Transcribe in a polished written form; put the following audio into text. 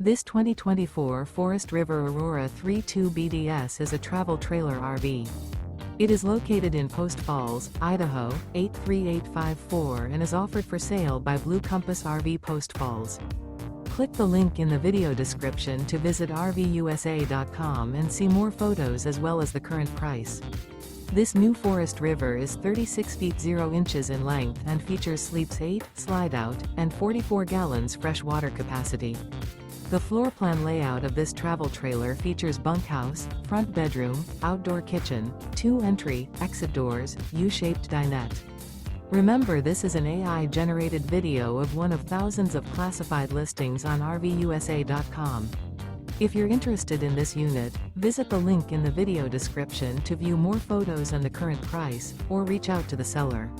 This 2024 Forest River Aurora 3.2 BDS is a travel trailer RV. It is located in Post Falls, Idaho, 83854 and is offered for sale by Blue Compass RV Post Falls. Click the link in the video description to visit RVUSA.com and see more photos as well as the current price. This new Forest River is 36 feet 0 inches in length and features sleeps 8, slide-out, and 44 gallons fresh water capacity. The floor plan layout of this travel trailer features bunkhouse, front bedroom, outdoor kitchen, 2 entry, exit doors, U-shaped dinette. Remember, this is an AI-generated video of one of thousands of classified listings on RVUSA.com. If you're interested in this unit, visit the link in the video description to view more photos and the current price, or reach out to the seller.